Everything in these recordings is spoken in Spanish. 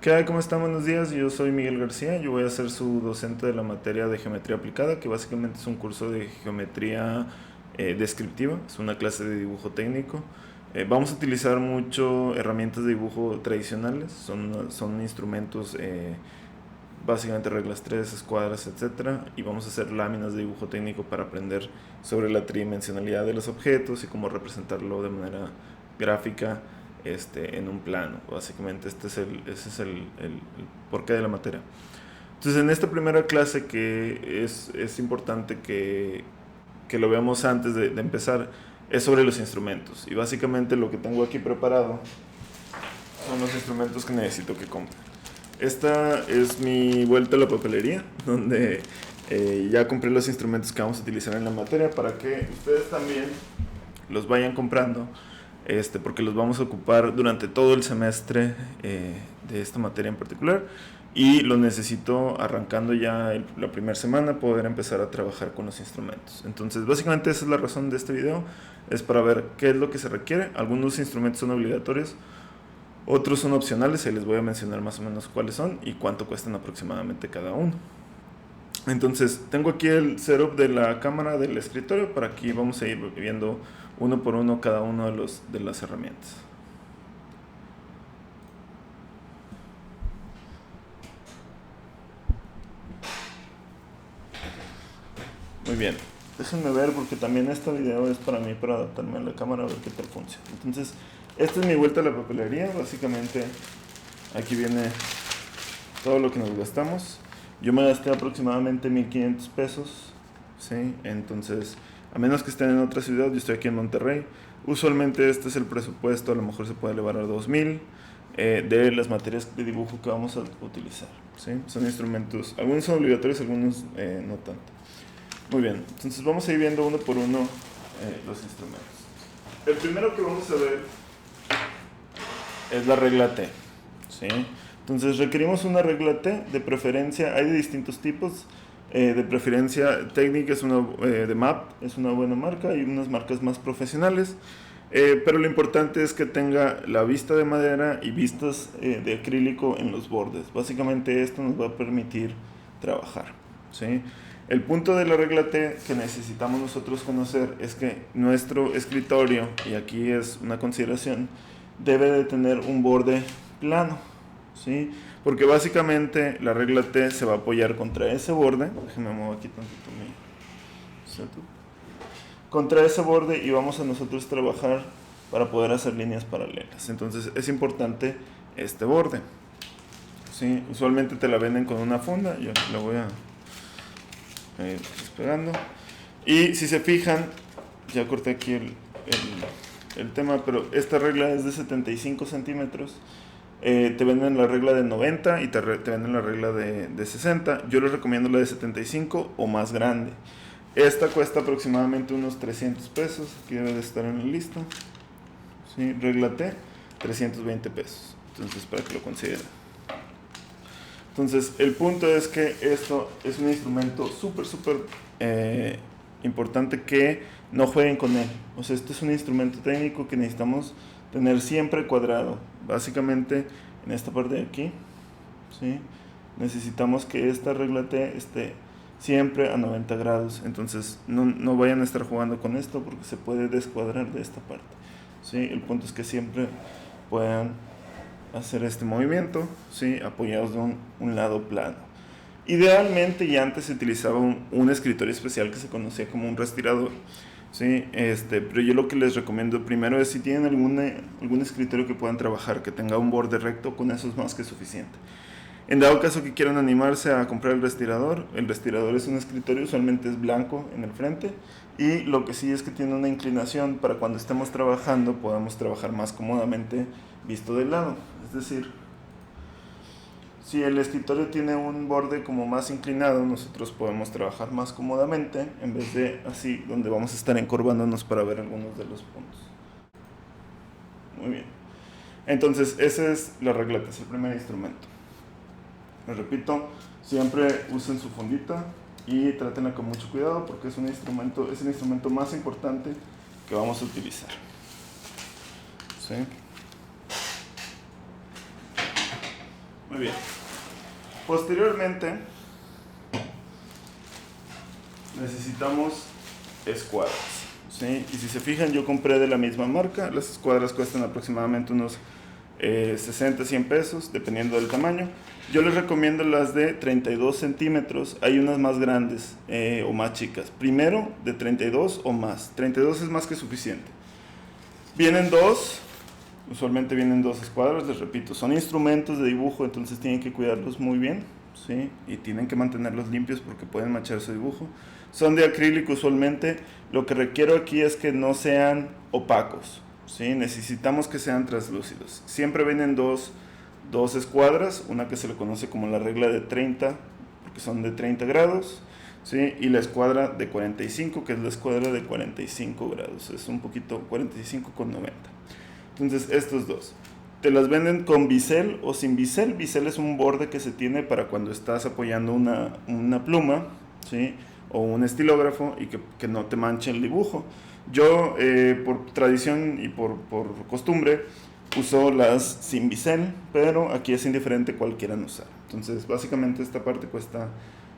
¿Qué hay? ¿Cómo están? Buenos días. Yo soy Miguel García. Yo voy a ser su docente de la materia de geometría aplicada, que básicamente es un curso de geometría descriptiva. Es una clase de dibujo técnico. Vamos a utilizar mucho herramientas de dibujo tradicionales. Son instrumentos, básicamente reglas 3, escuadras, etcétera. Y vamos a hacer láminas de dibujo técnico para aprender sobre la tridimensionalidad de los objetos y cómo representarlo de manera gráfica en un plano. Básicamente ese es el porqué de la materia. Entonces, en esta primera clase, que es importante que lo veamos antes de empezar, es sobre los instrumentos. Y básicamente lo que tengo aquí preparado son los instrumentos que necesito que compre. Esta es mi vuelta a la papelería, donde ya compré los instrumentos que vamos a utilizar en la materia para que ustedes también los vayan comprando, porque los vamos a ocupar durante todo el semestre de esta materia en particular, y lo necesito arrancando ya la primera semana poder empezar a trabajar con los instrumentos. Entonces básicamente esa es la razón de este video, es para ver qué es lo que se requiere. Algunos instrumentos son obligatorios, otros son opcionales, y les voy a mencionar más o menos cuáles son y cuánto cuestan aproximadamente cada uno. Entonces tengo aquí el setup de la cámara del escritorio. Para aquí vamos a ir viendo uno por uno cada uno de las herramientas. Muy bien, déjenme ver porque también este video es para mí, para adaptarme a la cámara, a ver qué tal funciona. Entonces, esta es mi vuelta a la papelería. Básicamente aquí viene todo lo que nos gastamos. Yo me gasté aproximadamente 1500 pesos, ¿sí? Entonces, a menos que estén en otra ciudad, yo estoy aquí en Monterrey. Usualmente este es el presupuesto, a lo mejor se puede elevar a 2000 de las materias de dibujo que vamos a utilizar, ¿sí? Son instrumentos, algunos son obligatorios, algunos no tanto. Muy bien, entonces vamos a ir viendo uno por uno los instrumentos. El primero que vamos a ver es la regla T, ¿sí? Entonces requerimos una regla T, de preferencia, hay de distintos tipos, de preferencia técnica es una, de MAP, es una buena marca, hay unas marcas más profesionales, pero lo importante es que tenga la vista de madera y vistas de acrílico en los bordes. Básicamente esto nos va a permitir trabajar, ¿sí? El punto de la regla T que necesitamos nosotros conocer es que nuestro escritorio, y aquí es una consideración, debe de tener un borde plano, ¿sí? Porque básicamente la regla T se va a apoyar contra ese borde. Déjenme mover aquí tantito mi setup. Contra ese borde, y vamos a nosotros trabajar para poder hacer líneas paralelas. Entonces es importante este borde, ¿sí? Usualmente te la venden con una funda. Yo la voy a ir despegando. Y si se fijan, ya corté aquí el tema, pero esta regla es de 75 centímetros. Te venden la regla de 90 y te venden la regla de 60. Yo les recomiendo la de 75 o más grande. Esta cuesta aproximadamente unos 300 pesos. Aquí debe de estar en la lista, ¿sí? Regla T, 320 pesos. Entonces, para que lo consideren. Entonces, el punto es que esto es un instrumento súper importante, que no jueguen con él. O sea, este es un instrumento técnico que necesitamos tener siempre cuadrado. Básicamente, en esta parte de aquí, ¿sí? Necesitamos que esta regla T esté siempre a 90 grados. Entonces, no vayan a estar jugando con esto porque se puede descuadrar de esta parte, ¿sí? El punto es que siempre puedan hacer este movimiento, ¿sí? Apoyados de un lado plano. Idealmente, y antes se utilizaba un escritorio especial que se conocía como un respirador, ¿sí? Pero yo lo que les recomiendo primero es, si tienen algún escritorio que puedan trabajar, que tenga un borde recto, con eso es más que suficiente. En dado caso que quieran animarse a comprar el respirador es un escritorio, usualmente es blanco en el frente, y lo que sí es que tiene una inclinación para cuando estemos trabajando podamos trabajar más cómodamente visto de lado. Es decir, si el escritorio tiene un borde como más inclinado, nosotros podemos trabajar más cómodamente, en vez de así, donde vamos a estar encorvándonos para ver algunos de los puntos. Muy bien. Entonces, esa es la regla, que es el primer instrumento. Les repito, siempre usen su fundita y trátenla con mucho cuidado porque es el instrumento más importante que vamos a utilizar, ¿sí? Muy Muy bien. Posteriormente, necesitamos escuadras, ¿sí? Y si se fijan, yo compré de la misma marca. Las escuadras cuestan aproximadamente unos 60, 100 pesos, dependiendo del tamaño. Yo les recomiendo las de 32 centímetros. Hay unas más grandes o más chicas. Primero, de 32 o más. 32 es más que suficiente. Vienen dos. Usualmente vienen dos escuadras, les repito, son instrumentos de dibujo, entonces tienen que cuidarlos muy bien, ¿sí? Y tienen que mantenerlos limpios porque pueden manchar su dibujo. Son de acrílico usualmente, lo que requiero aquí es que no sean opacos, ¿sí? Necesitamos que sean translúcidos. Siempre vienen dos escuadras, una que se le conoce como la regla de 30, porque son de 30 grados, ¿sí? Y la escuadra de 45, que es la escuadra de 45 grados, es un poquito 45 con 90. Entonces estos dos te las venden con bisel o sin bisel. Bisel es un borde que se tiene para cuando estás apoyando una pluma, ¿sí? O un estilógrafo y que no te manche el dibujo. Yo por tradición y por costumbre uso las sin bisel, pero aquí es indiferente cuál quieran usar. Entonces básicamente esta parte cuesta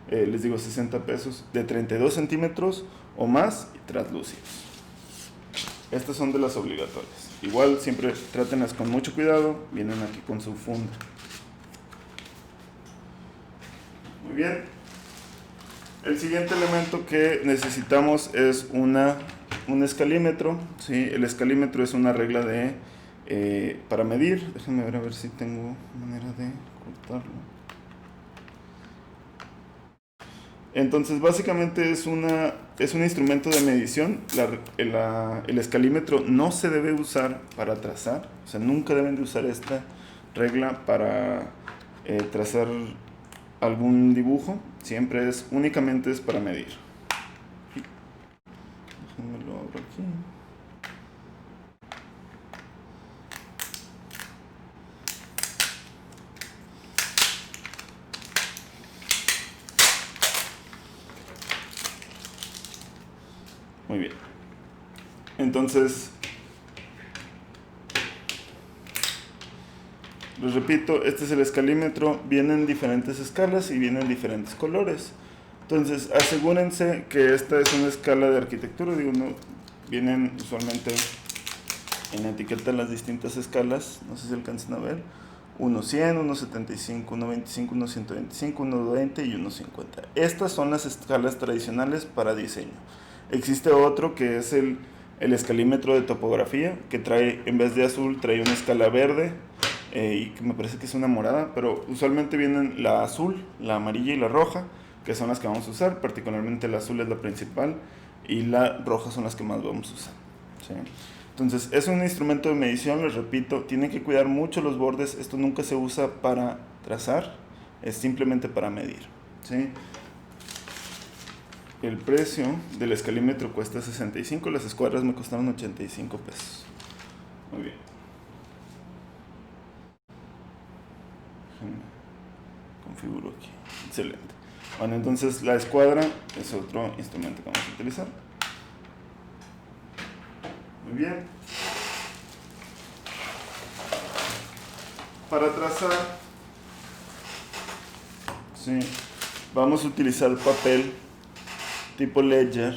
les digo 60 pesos, de 32 centímetros o más y translúcidos. Estas son de las obligatorias. Igual siempre trátenlas con mucho cuidado. Vienen aquí con su funda. Muy bien. El siguiente elemento que necesitamos es un escalímetro. ¿Sí? El escalímetro es una regla para medir. Déjenme ver a ver si tengo manera de cortarlo. Entonces básicamente es un instrumento de medición. El escalímetro no se debe usar para trazar, o sea, nunca deben de usar esta regla para trazar algún dibujo, siempre únicamente es para medir. Déjenme lo abro aquí. Muy bien. Entonces, les repito, este es el escalímetro. Vienen diferentes escalas y vienen diferentes colores. Entonces, asegúrense que esta es una escala de arquitectura. Digo, no, vienen usualmente en la etiqueta las distintas escalas. No sé si alcancen a ver. 1.100, 1.75, 1.25, 1.125, 1.20 y 1.50. Estas son las escalas tradicionales para diseño. Existe otro que es el escalímetro de topografía, que trae, en vez de azul, trae una escala verde y que me parece que es una morada, pero usualmente vienen la azul, la amarilla y la roja, que son las que vamos a usar. Particularmente la azul es la principal y la roja son las que más vamos a usar, ¿sí? Entonces es un instrumento de medición, les repito, tienen que cuidar mucho los bordes. Esto nunca se usa para trazar, es simplemente para medir, ¿sí? El precio del escalímetro cuesta 65, las escuadras me costaron 85 pesos. Muy bien. Configuro aquí. Excelente. Bueno, entonces la escuadra es otro instrumento que vamos a utilizar. Muy bien. Para trazar, sí, vamos a utilizar papel tipo Ledger,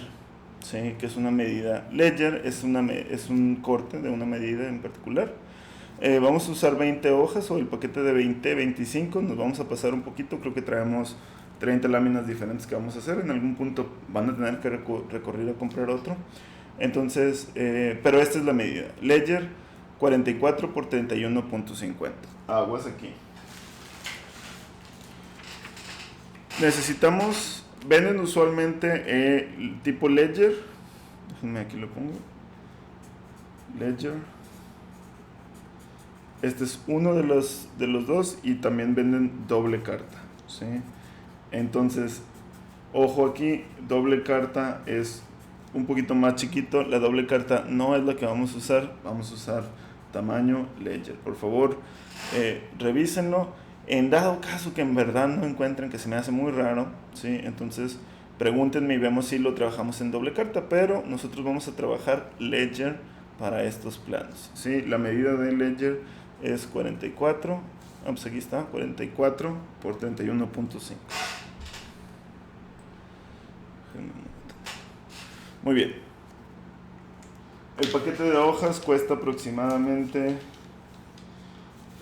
¿sí? Que es una medida. Ledger es un corte de una medida en particular. Vamos a usar 20 hojas o el paquete de 20, 25. Nos vamos a pasar un poquito, creo que traemos 30 láminas diferentes que vamos a hacer. En algún punto van a tener que recorrer a comprar otro. Entonces, pero esta es la medida. Ledger 44 por 31.50. Aguas aquí. Necesitamos... Venden usualmente tipo Ledger. Déjenme aquí lo pongo. Ledger. Este es uno de los dos y también venden doble carta, ¿sí? Entonces, ojo aquí, doble carta es un poquito más chiquito. La doble carta no es la que vamos a usar. Vamos a usar tamaño Ledger. Por favor, revísenlo. En dado caso que en verdad no encuentren, que se me hace muy raro, ¿sí? Entonces pregúntenme y vemos si lo trabajamos en doble carta, pero nosotros vamos a trabajar Ledger para estos planos, ¿sí? La medida de Ledger es 44, pues aquí está, 44 por 31.5. Muy bien. El paquete de hojas cuesta aproximadamente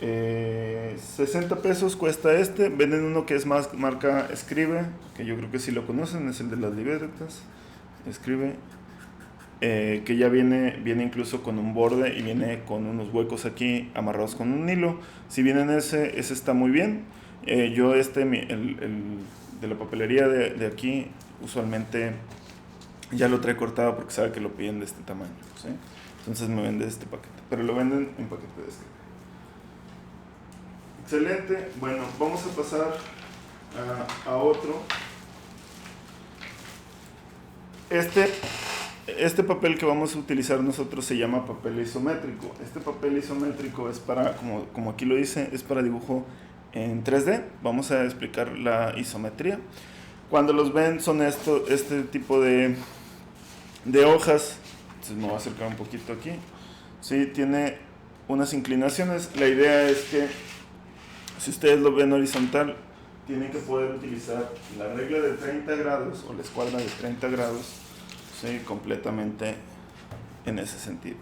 60 pesos cuesta este. Venden uno que es más marca Escribe, que yo creo que sí lo conocen, es el de las libretas. Escribe, que ya viene incluso con un borde y viene con unos huecos aquí amarrados con un hilo. Si viene en ese está muy bien. Yo el de la papelería de aquí usualmente ya lo trae cortado porque sabe que lo piden de este tamaño, ¿sí? Entonces me vende este paquete, pero lo venden en paquete de este. Excelente. Bueno, vamos a pasar a otro. Este papel que vamos a utilizar nosotros se llama papel isométrico. Este papel isométrico es para, como aquí lo dice, es para dibujo en 3D. Vamos a explicar la isometría. Cuando los ven son este tipo de hojas. Entonces me voy a acercar un poquito aquí. Sí, tiene unas inclinaciones. La idea es que si ustedes lo ven horizontal, tienen que poder utilizar la regla de 30 grados o la escuadra de 30 grados, ¿sí? Completamente en ese sentido.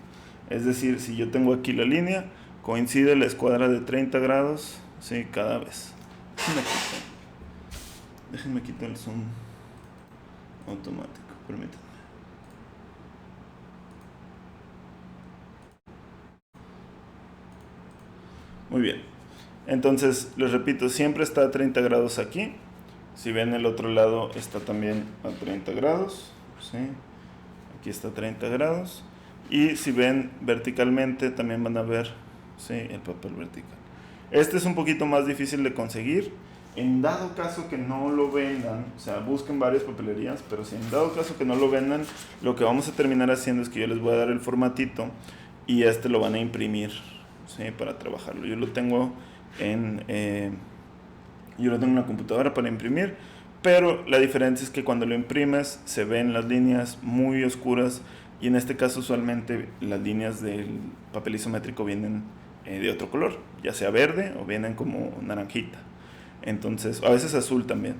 Es decir, si yo tengo aquí la línea, coincide la escuadra de 30 grados, ¿sí? Cada vez. Déjenme quitar el zoom automático, permítanme. Muy bien. Entonces, les repito, siempre está a 30 grados aquí. Si ven el otro lado, está también a 30 grados. ¿Sí? Aquí está a 30 grados. Y si ven verticalmente, también van a ver, ¿sí?, el papel vertical. Este es un poquito más difícil de conseguir. En dado caso que no lo vendan, o sea, busquen varias papelerías, pero si en dado caso que no lo vendan, lo que vamos a terminar haciendo es que yo les voy a dar el formatito y lo van a imprimir, ¿sí?, para trabajarlo. Yo lo tengo en una computadora para imprimir, pero la diferencia es que cuando lo imprimes se ven las líneas muy oscuras y en este caso usualmente las líneas del papel isométrico vienen de otro color, ya sea verde o vienen como naranjita, entonces a veces azul también.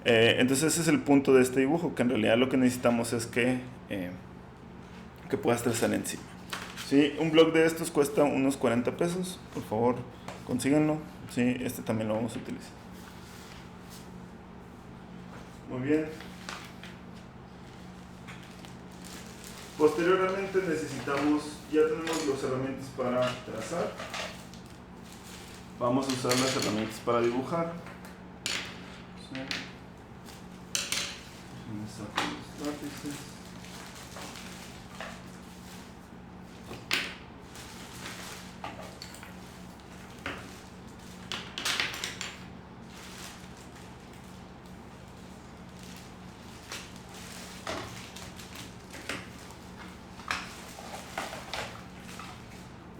Entonces ese es el punto de este dibujo, que en realidad lo que necesitamos es que puedas trazar encima. Sí, un blog de estos cuesta unos 40 pesos, por favor consíganlo. Sí, este también lo vamos a utilizar. Muy bien. Posteriormente ya tenemos las herramientas para trazar. Vamos a usar las herramientas para dibujar. Sí. Déjenme sacar los lápices.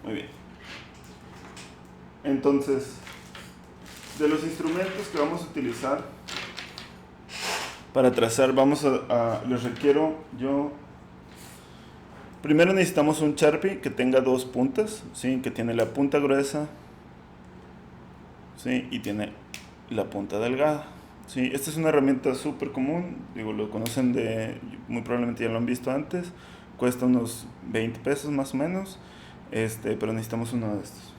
Muy bien. Entonces, de los instrumentos que vamos a utilizar para trazar, les requiero primero necesitamos un Sharpie que tenga dos puntas, ¿sí?, que tiene la punta gruesa, ¿sí?, y tiene la punta delgada. Sí, esta es una herramienta súper común, lo conocen muy probablemente ya lo han visto antes, cuesta unos 20 pesos más o menos, pero necesitamos uno de estos.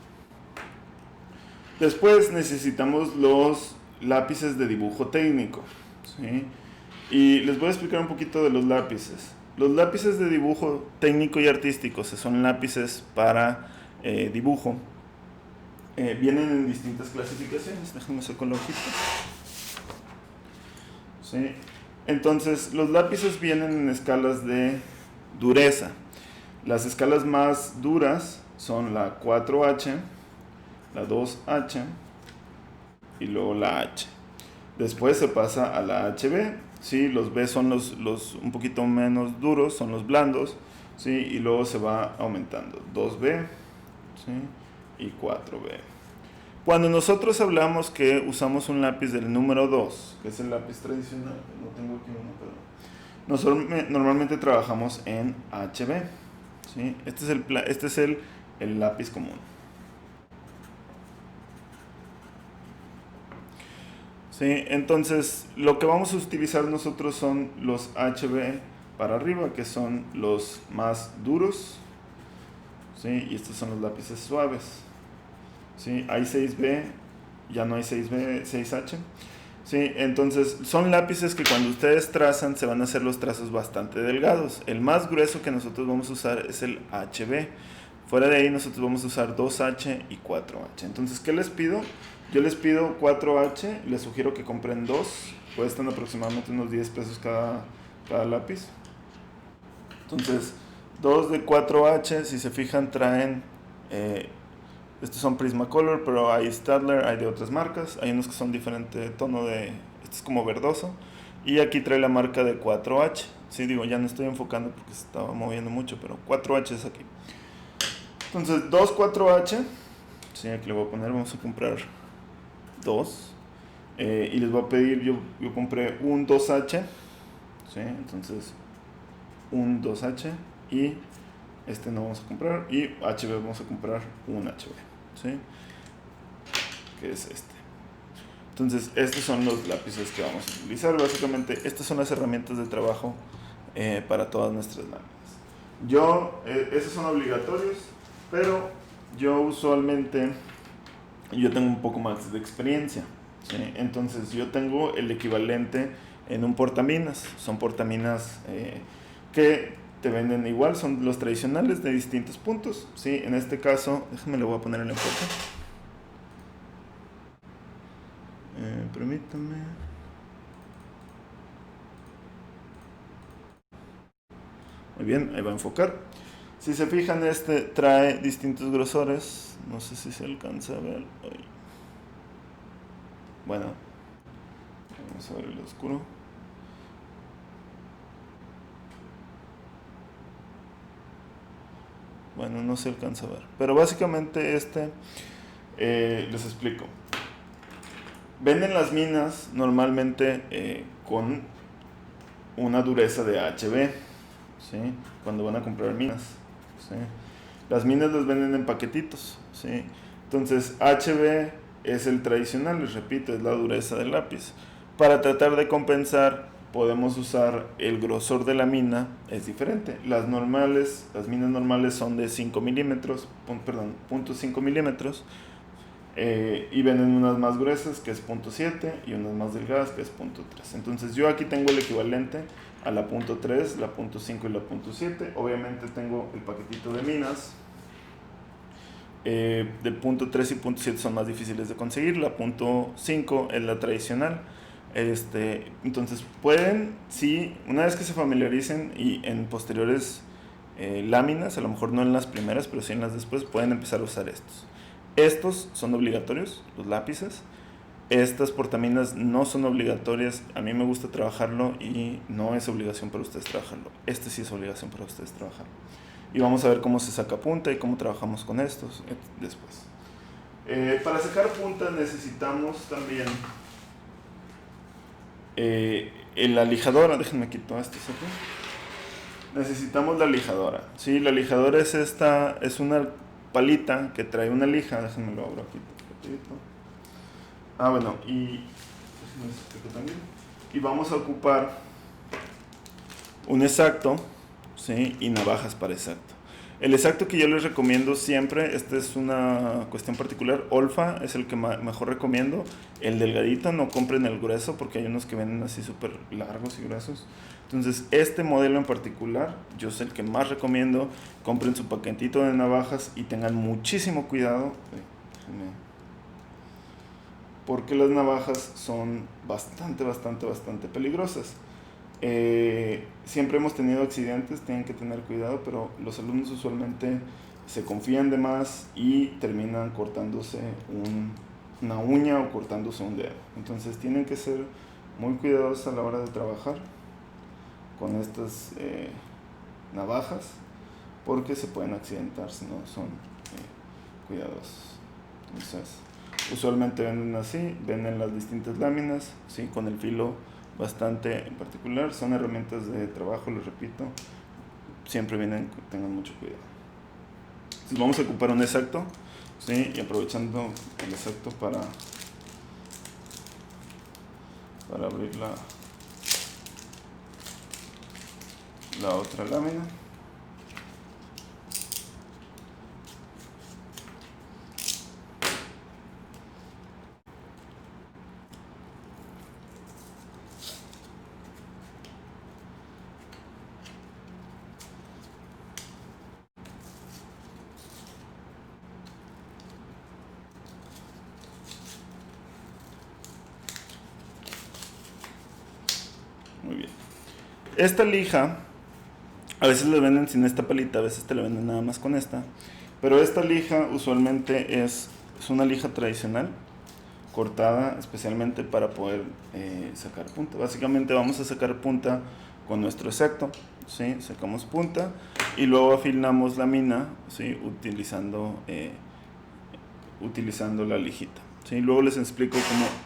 Después necesitamos los lápices de dibujo técnico, ¿sí? Y les voy a explicar un poquito de los lápices. Los lápices de dibujo técnico y artístico son lápices para dibujo. Vienen en distintas clasificaciones. Déjenme sacar la hojita. ¿Sí? Entonces, los lápices vienen en escalas de dureza. Las escalas más duras son la 4H, la 2H y luego la H. Después se pasa a la HB. ¿Sí? Los B son los un poquito menos duros, son los blandos, ¿sí? Y luego se va aumentando, 2B, ¿sí?, y 4B. Cuando nosotros hablamos que usamos un lápiz del número 2, que es el lápiz tradicional, no tengo aquí uno, pero nosotros normalmente trabajamos en HB, ¿sí? Este es el lápiz común. ¿sí? Entonces, lo que vamos a utilizar nosotros son los HB para arriba, que son los más duros, ¿sí? Y estos son los lápices suaves, ¿sí? Hay 6B, ya no hay 6B, 6H. Sí, entonces son lápices que cuando ustedes trazan se van a hacer los trazos bastante delgados. El más grueso que nosotros vamos a usar es el HB. Fuera de ahí nosotros vamos a usar 2H y 4H. Entonces, ¿qué les pido? Yo les pido 4H, les sugiero que compren dos, cuestan aproximadamente unos 10 pesos cada lápiz. Entonces, dos de 4H, si se fijan, traen... estos son Prismacolor, pero hay Staedtler, hay de otras marcas. Hay unos que son diferente tono de... Este es como verdoso. Y aquí trae la marca de 4H. Sí, digo, ya no estoy enfocando porque se estaba moviendo mucho, pero 4H es aquí. Entonces, dos 4H. Sí, aquí le voy a poner, vamos a comprar dos. Y les voy a pedir, yo compré un 2H. Sí, entonces, un 2H. Y este no vamos a comprar. Y HB vamos a comprar un HB. ¿Sí? Que es este. Entonces, estos son los lápices que vamos a utilizar. Básicamente, estas son las herramientas de trabajo para todas nuestras láminas. Esos son obligatorios, pero yo usualmente, yo tengo un poco más de experiencia, ¿sí? Entonces, yo tengo el equivalente en un portaminas. Son portaminas que te venden igual, son los tradicionales de distintos puntos, ¿sí? En este caso, déjame le voy a poner el enfoque. Permítame. Muy bien, ahí va a enfocar. Si se fijan, este trae distintos grosores. No sé si se alcanza a ver. Bueno, vamos a ver el oscuro. Bueno, no se alcanza a ver. Pero básicamente les explico. Venden las minas normalmente con una dureza de HB, ¿sí? Cuando van a comprar minas, ¿sí? Las minas las venden en paquetitos, ¿sí? Entonces HB es el tradicional, les repito, es la dureza del lápiz. Para tratar de compensar podemos usar el grosor de la mina, es diferente. Las minas normales son de 5 milímetros, perdón, 0.5 milímetros. Y venden unas más gruesas que es 0.7 y unas más delgadas que es 0.3. Entonces yo aquí tengo el equivalente a la 0.3, la 0.5 y la 0.7. Obviamente tengo el paquetito de minas. De 0.3 y 0.7 son más difíciles de conseguir. La 0.5 es la tradicional. Entonces pueden, sí, una vez que se familiaricen y en posteriores láminas, a lo mejor no en las primeras, pero sí en las después, pueden empezar a usar estos. Estos son obligatorios, los lápices. Estas portaminas no son obligatorias. A mí me gusta trabajarlo y no es obligación para ustedes trabajarlo. Este sí es obligación para ustedes trabajarlo. Y vamos a ver cómo se saca punta y cómo trabajamos con estos después. Para sacar punta necesitamos también la lijadora. Déjenme quitar esto aquí. Necesitamos la lijadora. ¿Sí? La lijadora es una palita que trae una lija. Déjenme lo abro aquí rapidito. Bueno, y vamos a ocupar un exacto, ¿sí? Y navajas para exacto. El exacto que yo les recomiendo siempre, esta es una cuestión particular, Olfa es el que mejor recomiendo. El delgadito, no compren el grueso porque hay unos que venden así súper largos y gruesos. Entonces este modelo en particular, yo es el que más recomiendo. Compren su paquetito de navajas y tengan muchísimo cuidado. Porque las navajas son bastante peligrosas. Siempre hemos tenido accidentes, tienen que tener cuidado, pero los alumnos usualmente se confían de más y terminan cortándose una uña o cortándose un dedo. Entonces tienen que ser muy cuidadosos a la hora de trabajar con estas navajas porque se pueden accidentar si no son cuidadosos. Entonces, usualmente venden así, venden las distintas láminas, ¿sí? Con el filo bastante en particular. Son herramientas de trabajo, les repito, siempre vienen, tengan mucho cuidado. Entonces vamos a ocupar un exacto, ¿sí? Y aprovechando el exacto para para abrir la otra lámina. Muy bien. Esta lija, a veces la venden sin esta palita, a veces te la venden nada más con esta. Pero esta lija usualmente es una lija tradicional, cortada especialmente para poder sacar punta. Básicamente vamos a sacar punta con nuestro exacto, ¿sí? Sacamos punta y luego afilamos la mina, ¿sí? utilizando la lijita, ¿sí? Luego les explico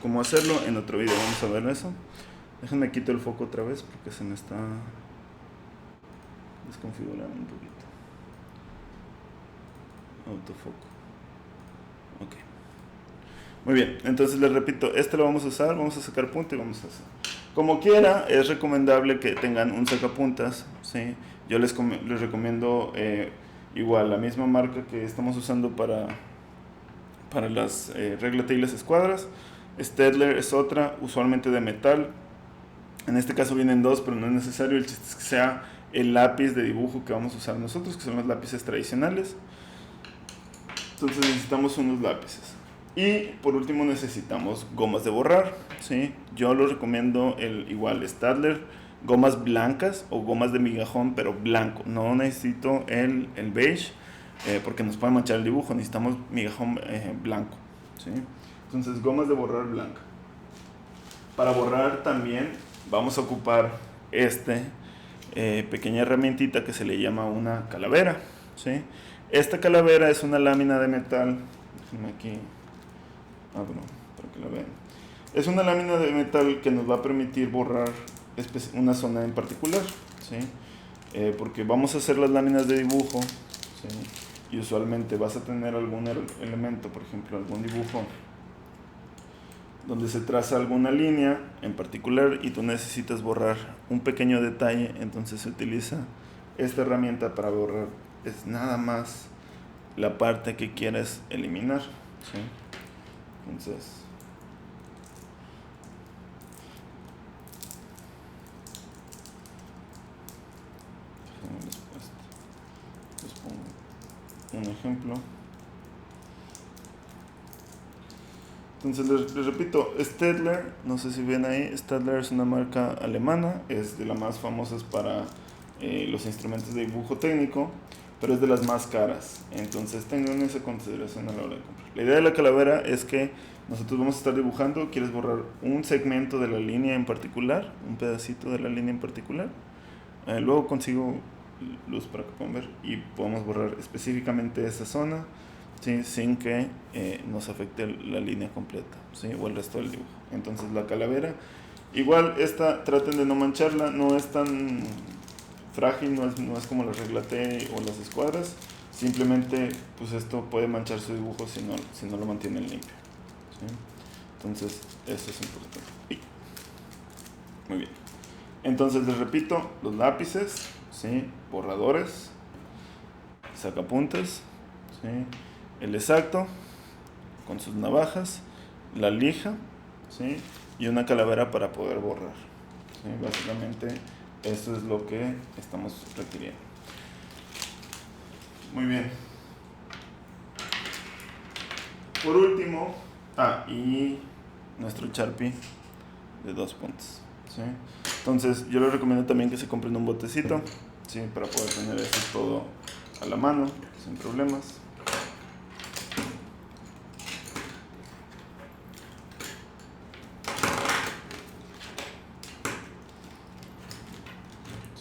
cómo hacerlo en otro video. Vamos a ver eso. Déjenme quito el foco otra vez porque se me está desconfigurando un poquito. Autofoco. Ok. Muy bien, entonces les repito, este lo vamos a usar, vamos a sacar punta y vamos a hacer. Como quiera, es recomendable que tengan un sacapuntas, ¿sí? Yo les recomiendo igual la misma marca que estamos usando para las reglas y las escuadras. Staedtler es otra, usualmente de metal. En este caso vienen dos, pero no es necesario. El chiste es que sea el lápiz de dibujo que vamos a usar nosotros, que son los lápices tradicionales. Entonces necesitamos unos lápices. Y por último necesitamos gomas de borrar, ¿sí? Yo lo recomiendo igual Staedtler, gomas blancas o gomas de migajón, pero blanco. No necesito el beige porque nos puede manchar el dibujo. Necesitamos migajón blanco, ¿sí? Entonces gomas de borrar blanca. Para borrar también vamos a ocupar pequeña herramientita que se le llama una calavera, ¿sí? Esta calavera es una lámina de metal. Déjenme aquí abro para que la vean. Es una lámina de metal que nos va a permitir borrar una zona en particular, ¿sí? Porque vamos a hacer las láminas de dibujo, ¿sí? Y usualmente vas a tener algún elemento, por ejemplo algún dibujo donde se traza alguna línea en particular y tú necesitas borrar un pequeño detalle. Entonces se utiliza esta herramienta para borrar. Es nada más la parte que quieres eliminar, ¿sí? Entonces les pongo un ejemplo. Entonces les repito, Staedtler, no sé si ven ahí, Staedtler es una marca alemana, es de las más famosas para los instrumentos de dibujo técnico, pero es de las más caras. Entonces tengan esa consideración a la hora de comprar. La idea de la calavera es que nosotros vamos a estar dibujando, quieres borrar un segmento de la línea en particular, un pedacito de la línea en particular. Luego consigo luz para que puedan ver y podemos borrar específicamente esa zona, ¿sí? Sin que nos afecte la línea completa, ¿sí? O el resto del dibujo. Entonces la calavera, igual esta traten de no mancharla, no es tan frágil, no es como la regla T o las escuadras. Simplemente pues esto puede manchar su dibujo si no lo mantienen limpio, ¿sí? Entonces eso es importante. Muy bien, entonces les repito, los lápices, ¿sí? Borradores, sacapuntas, ¿sí? El exacto con sus navajas, la lija, ¿sí? Y una calavera para poder borrar, ¿sí? Básicamente eso es lo que estamos requiriendo. Muy bien. Por último, y nuestro Sharpie de 2 puntos, ¿sí? Entonces yo les recomiendo también que se compren un botecito, ¿sí? Para poder tener eso todo a la mano sin problemas.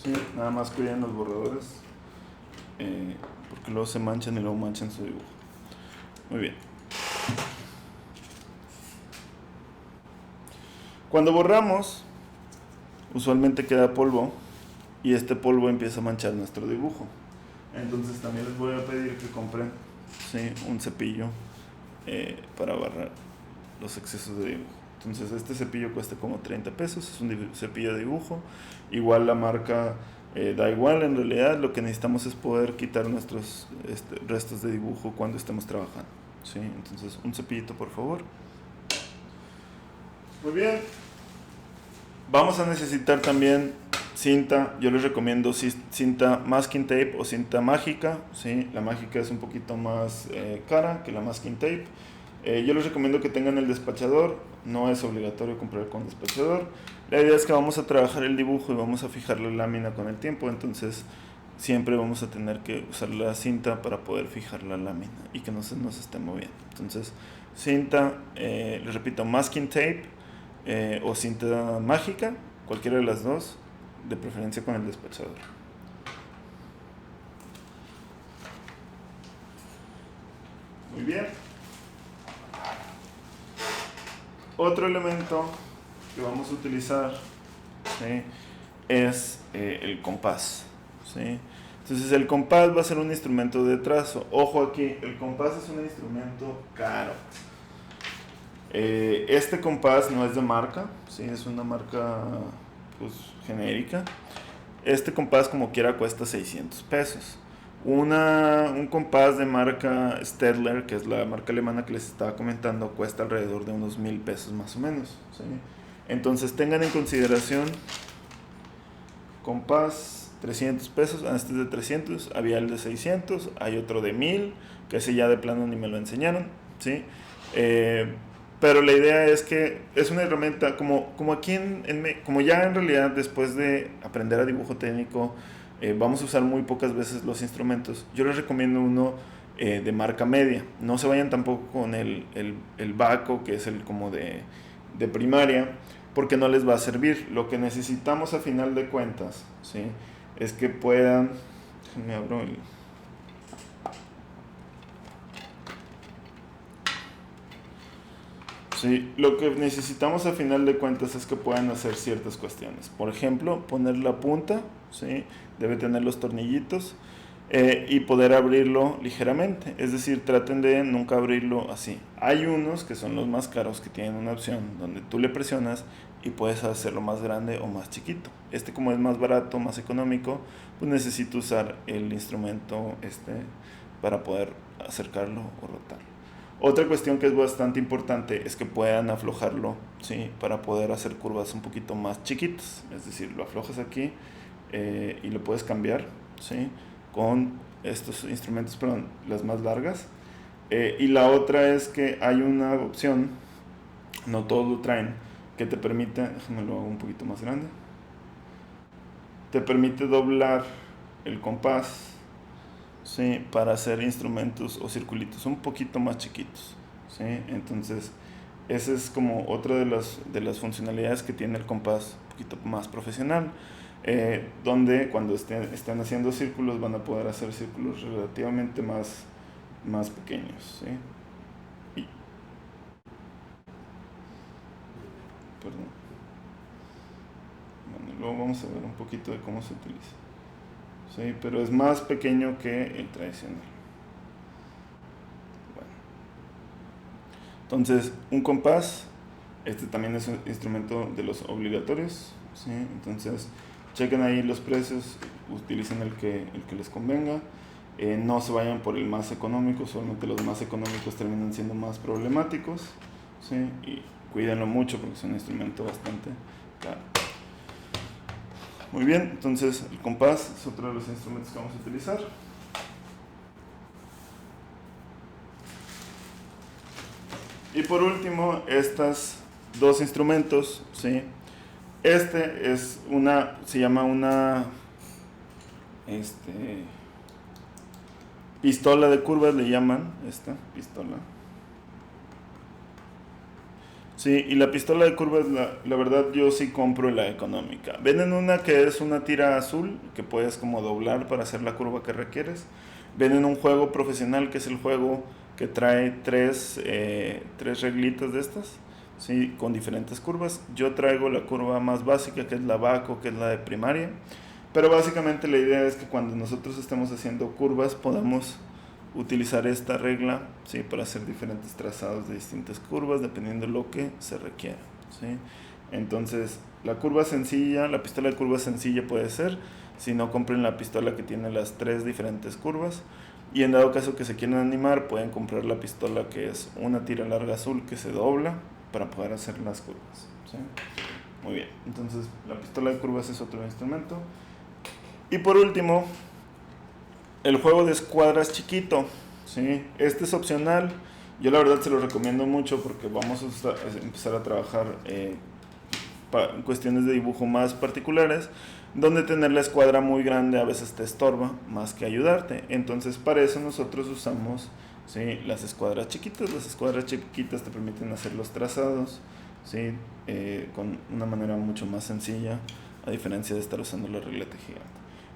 Sí, nada más cuiden los borradores porque luego se manchan y luego manchan su dibujo. Muy bien. Cuando borramos, usualmente queda polvo y este polvo empieza a manchar nuestro dibujo. Entonces también les voy a pedir que compren, ¿sí? Un cepillo para barrar los excesos de dibujo. Entonces este cepillo cuesta como 30 pesos, es un cepillo de dibujo. Igual la marca da igual, en realidad lo que necesitamos es poder quitar nuestros restos de dibujo cuando estemos trabajando, ¿sí? Entonces un cepillito por favor. Muy bien. Vamos a necesitar también cinta. Yo les recomiendo cinta masking tape o cinta mágica, ¿sí? La mágica es un poquito más cara que la masking tape. Yo les recomiendo que tengan el despachador, no es obligatorio comprar con despachador. La idea es que vamos a trabajar el dibujo y vamos a fijar la lámina con el tiempo, entonces siempre vamos a tener que usar la cinta para poder fijar la lámina y que no se nos esté moviendo. Entonces cinta, les repito, masking tape o cinta mágica, cualquiera de las dos, de preferencia con el despachador. Muy bien. Otro elemento que vamos a utilizar, ¿sí?, es el compás, ¿sí? Entonces el compás va a ser un instrumento de trazo. Ojo aquí, el compás es un instrumento caro. Este compás no es de marca, ¿sí? Es una marca pues genérica. Este compás como quiera cuesta 600 pesos. Un compás de marca Stedler, que es la marca alemana que les estaba comentando, cuesta alrededor de unos 1000 pesos más o menos, ¿sí? Entonces tengan en consideración compás 300 pesos, este es de 300, había el de 600, hay otro de 1000, que ese ya de plano ni me lo enseñaron, ¿sí? Pero la idea es que es una herramienta, como aquí como ya en realidad después de aprender a dibujo técnico, vamos a usar muy pocas veces los instrumentos. Yo les recomiendo uno de marca media. No se vayan tampoco con el Baco, que es el como de primaria, porque no les va a servir. Lo que necesitamos a final de cuentas, ¿sí?, es que puedan... Me abro el... Sí, lo que necesitamos a final de cuentas es que puedan hacer ciertas cuestiones. Por ejemplo, poner la punta, ¿sí?, debe tener los tornillitos, y poder abrirlo ligeramente. Es decir, traten de nunca abrirlo así. Hay unos que son los más caros que tienen una opción donde tú le presionas y puedes hacerlo más grande o más chiquito. Este, como es más barato, más económico, pues necesito usar el instrumento para poder acercarlo o rotarlo. Otra cuestión que es bastante importante es que puedan aflojarlo, ¿sí?, para poder hacer curvas un poquito más chiquitas. Es decir, lo aflojas aquí y lo puedes cambiar, ¿sí?, con estos instrumentos, perdón, las más largas. Y la otra es que hay una opción, no todos lo traen, que te permite, déjame lo hago un poquito más grande, te permite doblar el compás, ¿sí?, para hacer instrumentos o circulitos un poquito más chiquitos, ¿sí? Entonces esa es como otra de las funcionalidades que tiene el compás un poquito más profesional, donde cuando estén haciendo círculos van a poder hacer círculos relativamente más pequeños, ¿sí? Perdón. Bueno, luego vamos a ver un poquito de cómo se utiliza, ¿sí? Pero es más pequeño que el tradicional. Bueno. Entonces, un compás, también es un instrumento de los obligatorios, ¿sí? Entonces, chequen ahí los precios, utilicen el que les convenga. No se vayan por el más económico, solamente los más económicos terminan siendo más problemáticos, ¿sí? Y cuídenlo mucho porque es un instrumento bastante caro. Muy bien, entonces el compás es otro de los instrumentos que vamos a utilizar. Y por último, estos dos instrumentos, ¿sí? Se llama una pistola de curvas, le llaman esta pistola. Sí, y la pistola de curvas, la verdad yo sí compro la económica. Venden una que es una tira azul, que puedes como doblar para hacer la curva que requieres. Venden un juego profesional, que es el juego que trae tres reglitas de estas, ¿sí?, con diferentes curvas. Yo traigo la curva más básica, que es la Baco, que es la de primaria. Pero básicamente la idea es que cuando nosotros estemos haciendo curvas podamos utilizar esta regla, ¿sí? Para hacer diferentes trazados de distintas curvas dependiendo de lo que se requiera, ¿sí? Entonces la curva sencilla, la pistola de curva sencilla puede ser, si no, compren la pistola que tiene las 3 diferentes curvas, y en dado caso que se quieran animar pueden comprar la pistola que es una tira larga azul que se dobla para poder hacer las curvas, ¿sí? Muy bien, entonces la pistola de curvas es otro instrumento. Y por último, el juego de escuadras chiquito, ¿sí? Este es opcional. Yo la verdad se lo recomiendo mucho porque vamos a empezar a trabajar en cuestiones de dibujo más particulares, donde tener la escuadra muy grande a veces te estorba más que ayudarte. Entonces para eso nosotros usamos, ¿sí? Las escuadras chiquitas. Las escuadras chiquitas te permiten hacer los trazados, ¿sí? Con una manera mucho más sencilla, a diferencia de estar usando la regleta gigante.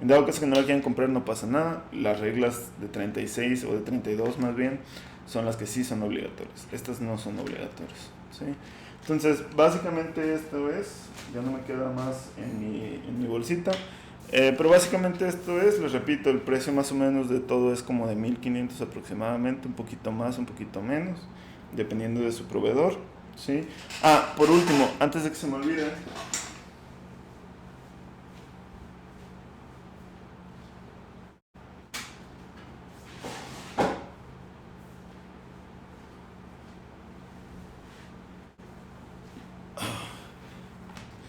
En dado caso que no la quieran comprar, no pasa nada. Las reglas de 36 o de 32 más bien son las que sí son obligatorias. Estas no son obligatorias, ¿sí? Entonces básicamente esto es, ya no me queda más en mi bolsita, pero básicamente esto es, les repito, el precio más o menos de todo es como de 1500 aproximadamente, un poquito más, un poquito menos, dependiendo de su proveedor, ¿sí? Por último, antes de que se me olvide,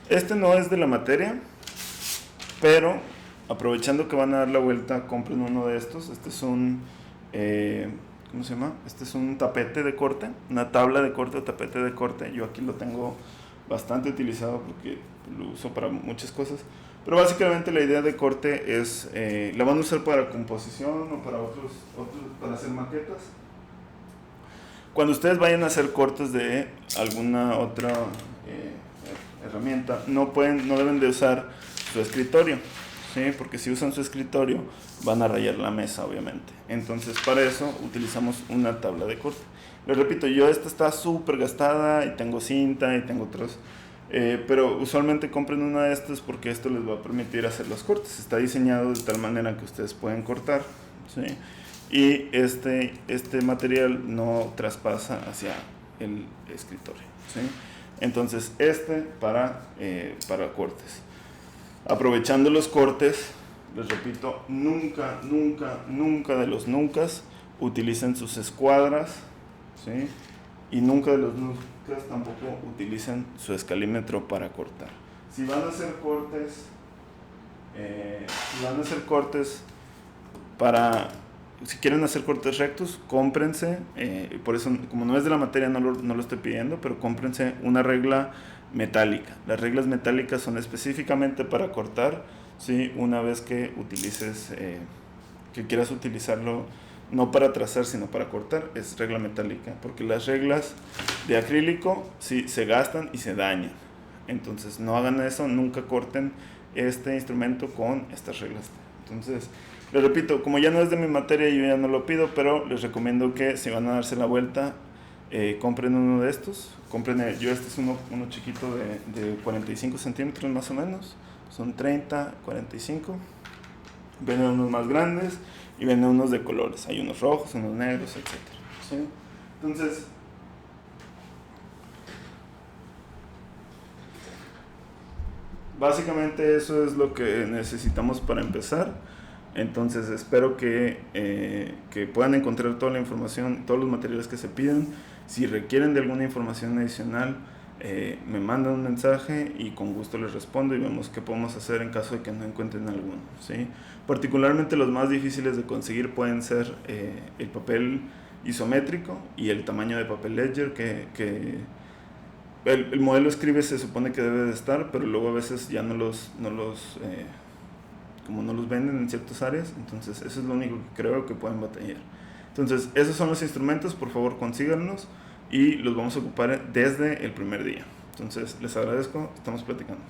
este no es de la materia, pero aprovechando que van a dar la vuelta, compren uno de estos. Este es un, ¿cómo se llama? Este es un tapete de corte, una tabla de corte o tapete de corte. Yo aquí lo tengo bastante utilizado porque lo uso para muchas cosas. Pero básicamente la idea de corte es, la van a usar para composición o para para hacer maquetas. Cuando ustedes vayan a hacer cortes de alguna otra herramienta, no deben de usar su escritorio, ¿sí? Porque si usan su escritorio van a rayar la mesa, obviamente. Entonces para eso utilizamos una tabla de corte. Les repito, esta está súper gastada y tengo cinta y tengo otros, pero usualmente compren una de estas porque esto les va a permitir hacer los cortes. Está diseñado de tal manera que ustedes pueden cortar, ¿sí? Y este material no traspasa hacia el escritorio, ¿sí? Entonces para cortes. Aprovechando los cortes, les repito, nunca de los nunca utilicen sus escuadras, ¿sí? Y nunca de los nunca tampoco utilicen su escalímetro para cortar. Si van a hacer cortes, si quieren hacer cortes rectos, cómprense, por eso, como no es de la materia, no lo estoy pidiendo, pero cómprense una regla metálica. Las reglas metálicas son específicamente para cortar, ¿sí? Una vez que que quieras utilizarlo, no para trazar, sino para cortar, es regla metálica, porque las reglas de acrílico sí se gastan y se dañan. Entonces no hagan eso, nunca corten este instrumento con estas reglas. Entonces, les repito, como ya no es de mi materia, yo ya no lo pido, pero les recomiendo que si van a darse la vuelta, compren uno de estos. Este es uno chiquito de 45 centímetros más o menos, son 30, 45. Venden unos más grandes y venden unos de colores, hay unos rojos, unos negros, etc. ¿Sí? Entonces, básicamente eso es lo que necesitamos para empezar. Entonces espero que puedan encontrar toda la información, todos los materiales que se piden. Si requieren de alguna información adicional, me mandan un mensaje y con gusto les respondo y vemos qué podemos hacer en caso de que no encuentren alguno, ¿sí? Particularmente los más difíciles de conseguir pueden ser el papel isométrico y el tamaño de papel ledger que el modelo escribe se supone que debe de estar, pero luego a veces ya como no los venden en ciertas áreas, entonces eso es lo único que creo que pueden batallar. Entonces esos son los instrumentos, por favor consíganlos y los vamos a ocupar desde el primer día. Entonces les agradezco, estamos platicando.